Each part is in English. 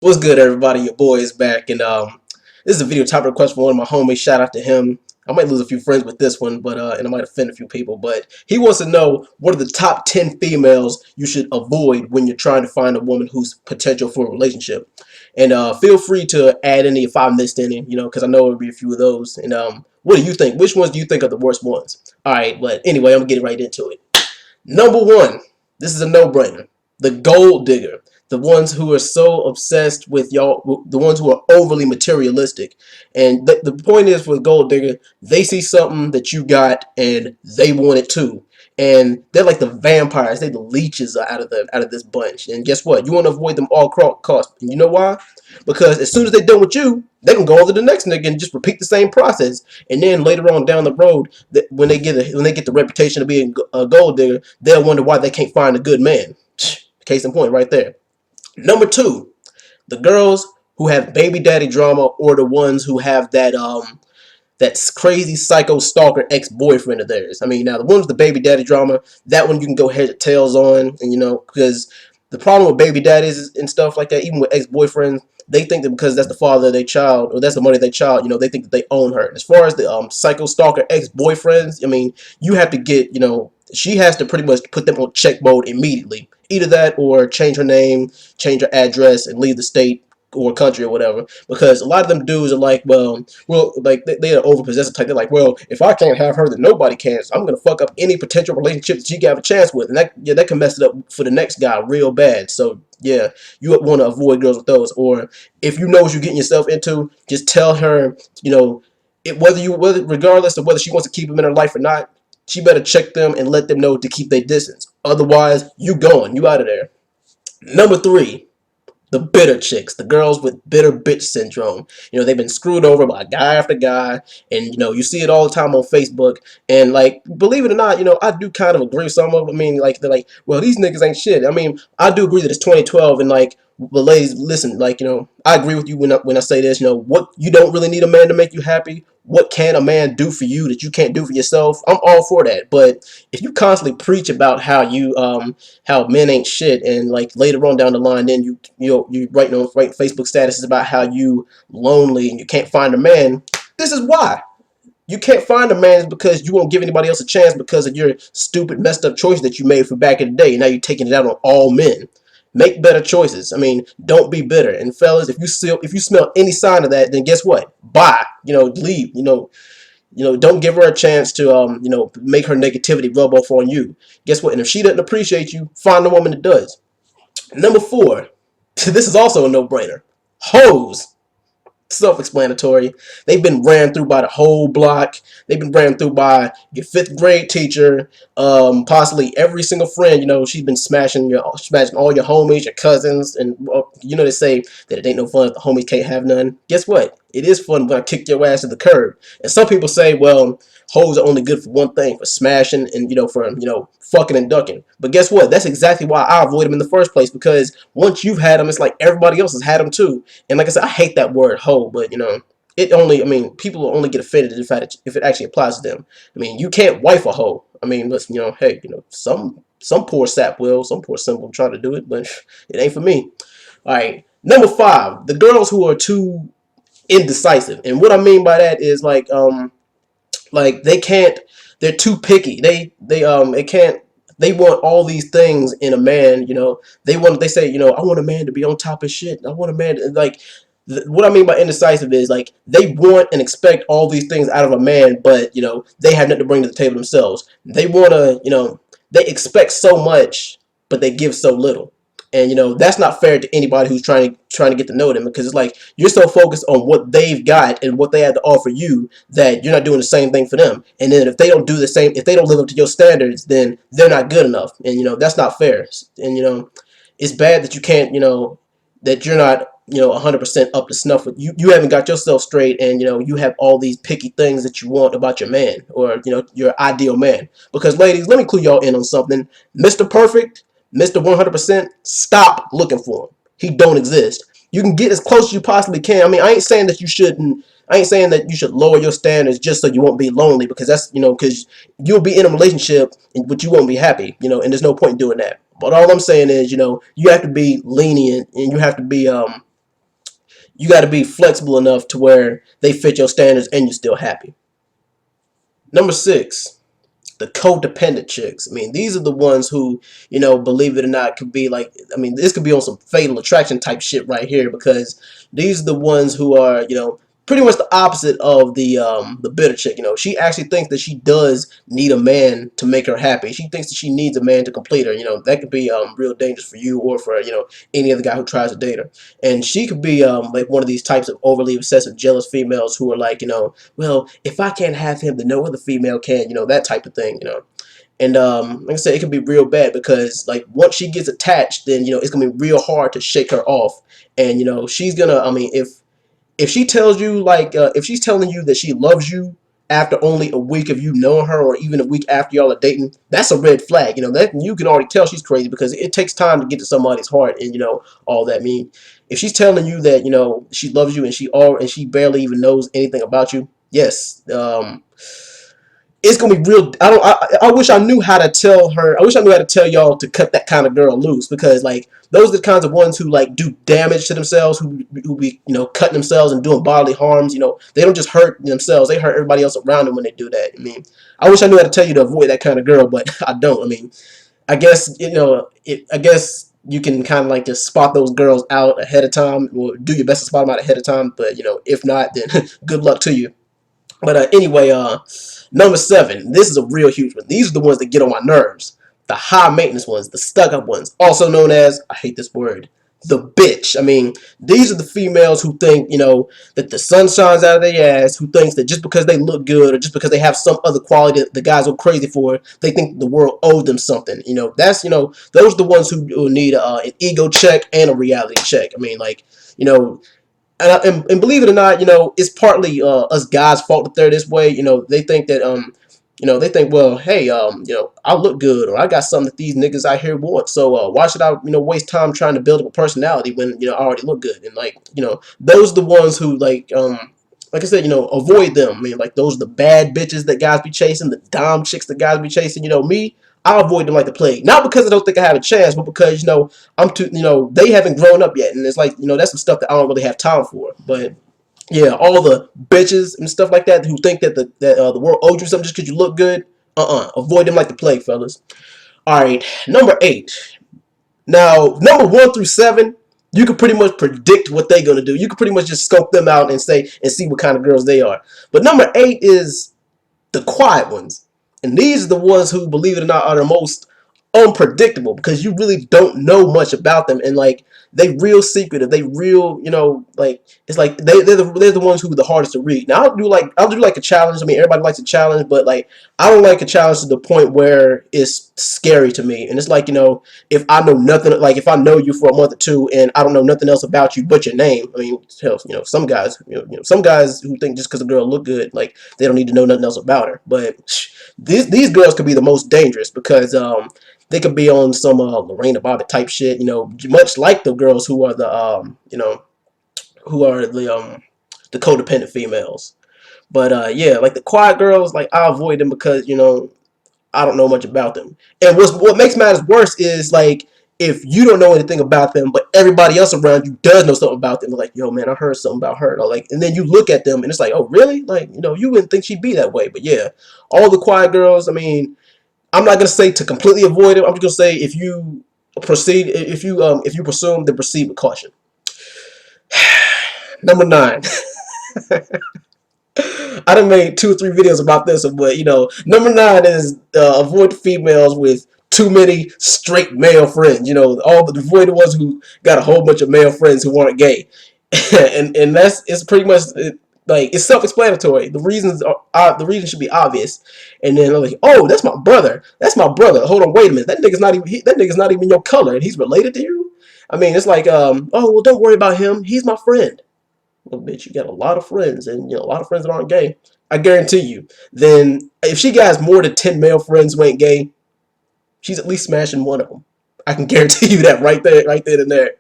What's good, everybody? Your boy is back, and this is a video topic request from one of my homies. Shout out to him. I might lose a few friends with this one, but and I might offend a few people. But he wants to know what are the top 10 females you should avoid when you're trying to find a woman who's potential for a relationship. And feel free to add any if I missed any, because I know there'll be a few of those. And what do you think? Which ones do you think are the worst ones? All right, but anyway, I'm getting right into it. Number one, this is a no-brainer. The gold digger. The ones who are so obsessed with y'all, the ones who are overly materialistic. And the point is, for the gold digger, they see something that you got and they want it too. And they're like the vampires. They're the leeches out of this bunch. And guess what? You want to avoid them all costs. And you know why? Because as soon as they're done with you, they can go on to the next nigga and just repeat the same process. And then later on down the road, when they get the reputation of being a gold digger, they'll wonder why they can't find a good man. Case in point, right there. Number two, the girls who have baby daddy drama, or the ones who have that crazy psycho stalker ex-boyfriend of theirs. I mean, now the ones with the baby daddy drama, that one you can go head to tails on, and because the problem with baby daddies and stuff like that, even with ex-boyfriends, they think that because that's the father of their child, or that's the mother of their child, they think that they own her. As far as the psycho stalker ex-boyfriends, I mean, you have to get, she has to pretty much put them on check mode immediately. Either that or change her name, change her address, and leave the state or country or whatever, because a lot of them dudes are like, like they are overpossessive type. They're like, well, if I can't have her, then nobody can. So I'm gonna fuck up any potential relationship that she can have a chance with, and that can mess it up for the next guy real bad. So yeah, you want to avoid girls with those. Or if you know what you're getting yourself into, just tell her, whether regardless of whether she wants to keep them in her life or not, she better check them and let them know to keep their distance. Otherwise, you out of there. Number three, the bitter chicks, the girls with bitter bitch syndrome. They've been screwed over by guy after guy, and you see it all the time on Facebook. And like, believe it or not, I do kind of agree with some of them. I mean, like, they're like, well, these niggas ain't shit. I mean, I do agree that it's 2012, and like, the ladies, listen, like, I agree with you when I say this. What, you don't really need a man to make you happy. What can a man do for you that you can't do for yourself? I'm all for that. But if you constantly preach about how men ain't shit, and like later on down the line, then you write Facebook statuses about how you lonely and you can't find a man, this is why. You can't find a man is because you won't give anybody else a chance because of your stupid, messed up choice that you made from back in the day. And now you're taking it out on all men. Make better choices. I mean, don't be bitter. And fellas, if you smell any sign of that, then guess what? Bye. Leave. Don't give her a chance to make her negativity rub off on you. Guess what? And if she doesn't appreciate you, find a woman that does. Number four, this is also a no-brainer. Hoes. Self-explanatory. They've been ran through by the whole block. They've been ran through by your fifth grade teacher, possibly every single friend. She's been smashing all your homies, your cousins, and they say that it ain't no fun if the homies can't have none. Guess what? It is fun when I kick your ass to the curb. And some people say, well, hoes are only good for one thing, for smashing and for fucking and ducking. But guess what? That's exactly why I avoid them in the first place, because once you've had them, it's like everybody else has had them too. And like I said, I hate that word hoe, but people will only get offended if it actually applies to them. I mean, you can't wife a hoe. I mean, listen, hey, some poor sap will, some poor simp will try to do it, but it ain't for me. All right, number five, the girls who are too indecisive. And what I mean by that is like they're too picky. They want all these things in a man. They say, I want a man to be on top of shit. I want a man to, like, what I mean by indecisive is like they want and expect all these things out of a man, but they have nothing to bring to the table themselves. They want to, they expect so much, but they give so little. And that's not fair to anybody who's trying to get to know them, because it's like you're so focused on what they've got and what they have to offer you that you're not doing the same thing for them. And then if they don't do the same, if they don't live up to your standards, then they're not good enough. And that's not fair. And it's bad that you can't, that you're not 100% up to snuff with you haven't got yourself straight, and you have all these picky things that you want about your man, or your ideal man. Because ladies, let me clue y'all in on something. Mr. Perfect, Mr. 100%, stop looking for him. He don't exist. You can get as close as you possibly can. I mean, I ain't saying that you shouldn't. I ain't saying that you should lower your standards just so you won't be lonely, because that's because you'll be in a relationship but you won't be happy, and there's no point in doing that. But all I'm saying is, you have to be lenient, and you have to be you got to be flexible enough to where they fit your standards and you're still happy. Number 6, the codependent chicks. I mean, these are the ones who, believe it or not, could be like, I mean, this could be on some fatal attraction type shit right here, because these are the ones who are, pretty much the opposite of the bitter chick. She actually thinks that she does need a man to make her happy. She thinks that she needs a man to complete her. That could be real dangerous for you or for any other guy who tries to date her. And she could be like one of these types of overly obsessive, jealous females who are like, well, if I can't have him, then no other female can. That type of thing. And like I said, it can be real bad, because like once she gets attached, then it's gonna be real hard to shake her off. And she's gonna, I mean, if she tells you, like, if she's telling you that she loves you after only a week of you knowing her, or even a week after y'all are dating, that's a red flag. That you can already tell she's crazy, because it takes time to get to somebody's heart, and all that. I mean, if she's telling you that she loves you, and she barely even knows anything about you, yes, it's gonna be real. I wish I knew how to tell her. I wish I knew how to tell y'all to cut that kind of girl loose, because like those are the kinds of ones who like do damage to themselves, who be cutting themselves and doing bodily harms. They don't just hurt themselves; they hurt everybody else around them when they do that. I mean, I wish I knew how to tell you to avoid that kind of girl, but I don't. I mean, I guess I guess you can kind of like just spot those girls out ahead of time, or do your best to spot them out ahead of time. But if not, then good luck to you. But anyway, number 7. This is a real huge one. These are the ones that get on my nerves. The high maintenance ones, the stuck up ones, also known as, I hate this word, the bitch. I mean, these are the females who think, that the sun shines out of their ass, who thinks that just because they look good, or just because they have some other quality that the guys go crazy for, they think the world owes them something. That's, those are the ones who need an ego check and a reality check. I mean, like, and believe it or not, it's partly us guys' fault that they're this way. They think that they think, well, hey, I look good, or I got something that these niggas out here want. So why should I, waste time trying to build up a personality when I already look good? And like, those are the ones who like I said, avoid them. I mean, like those are the bad bitches that guys be chasing, the dom chicks that guys be chasing. Me, I avoid them like the plague. Not because I don't think I have a chance, but because I'm too, they haven't grown up yet, and it's like that's some stuff that I don't really have time for. But yeah, all the bitches and stuff like that who think that the world owes you something just because you look good, avoid them like the plague, fellas. All right, number 8. Now, number 1 through 7, you can pretty much predict what they're gonna do. You can pretty much just scope them out and see what kind of girls they are. But number 8 is the quiet ones. And these are the ones who, believe it or not, are the most unpredictable, because you really don't know much about them, and like they real secretive, they real like it's like they're the ones who are the hardest to read. Now I'll do like a challenge. I mean, everybody likes a challenge, but like I don't like a challenge to the point where it's scary to me. And it's like if I know nothing, like if I know you for a month or two and I don't know nothing else about you but your name. I mean, hell, some guys some guys who think just because a girl look good, like they don't need to know nothing else about her. But these girls could be the most dangerous, because they could be on some Lorena Bobbitt type shit, much like the girls who are the codependent females. But yeah, like the quiet girls, like I avoid them because I don't know much about them. And what makes matters worse is like if you don't know anything about them, but everybody else around you does know something about them. They're like, yo, man, I heard something about her. Or like, and then you look at them and it's like, oh, really? Like, you wouldn't think she'd be that way. But yeah, all the quiet girls. I mean, I'm not gonna say to completely avoid it. I'm just gonna say if you pursue them, then proceed with caution. Number 9. I done made 2 or 3 videos about this one, but number 9 is avoid the females with too many straight male friends. Avoid the ones who got a whole bunch of male friends who aren't gay, and it's pretty much like it's self-explanatory. The reasons should be obvious, and then I'm like, oh, that's my brother. That's my brother. Hold on, wait a minute. That nigga's not even your color, and he's related to you. I mean, it's like, oh well, don't worry about him. He's my friend. Well, bitch, you got a lot of friends, and a lot of friends that aren't gay. I guarantee you. Then, if she has more than 10 male friends who ain't gay, she's at least smashing one of them. I can guarantee you that right there and there.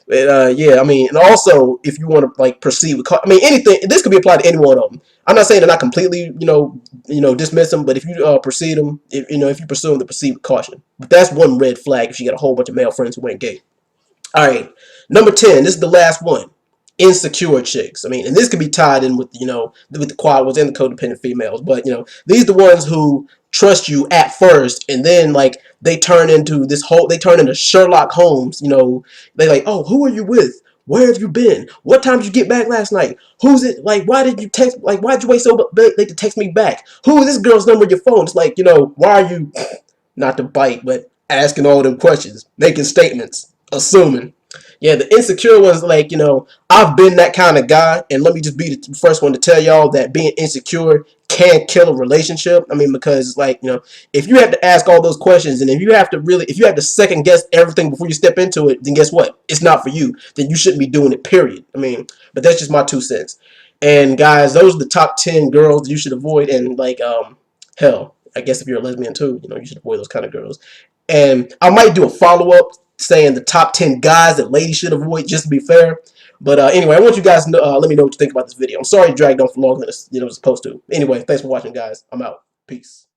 But yeah, I mean, and also if you want to like proceed with, I mean, anything. This could be applied to any one of them. I'm not saying to not completely, dismiss them, but if you proceed them, if you pursue them, to proceed with caution. But that's one red flag if you got a whole bunch of male friends who ain't gay. All right, number 10. This is the last one. insecure chicks. I mean, and this could be tied in with, with the quad ones and the codependent females. But, these are the ones who trust you at first, and then, like, they turn into Sherlock Holmes. They like, oh, who are you with? Where have you been? What time did you get back last night? Who's it? Like, why did you text? Like, why did you wait so late to text me back? Who is this girl's number on your phone? It's like, why are you, not to bite, but asking all them questions, making statements, assuming. Yeah, the insecure ones, like, I've been that kind of guy, and let me just be the first one to tell y'all that being insecure can kill a relationship. I mean, because, like, if you have to ask all those questions, and if you have to second guess everything before you step into it, then guess what? It's not for you. Then you shouldn't be doing it, period. I mean, but that's just my 2 cents. And guys, those are the top 10 girls you should avoid, and, like, hell, I guess if you're a lesbian too, you should avoid those kind of girls. And I might do a follow-up saying the top 10 guys that ladies should avoid, just to be fair. But anyway, I want you guys to let me know what you think about this video. I'm sorry it dragged on for longer than it was supposed to. Anyway, thanks for watching, guys. I'm out. Peace.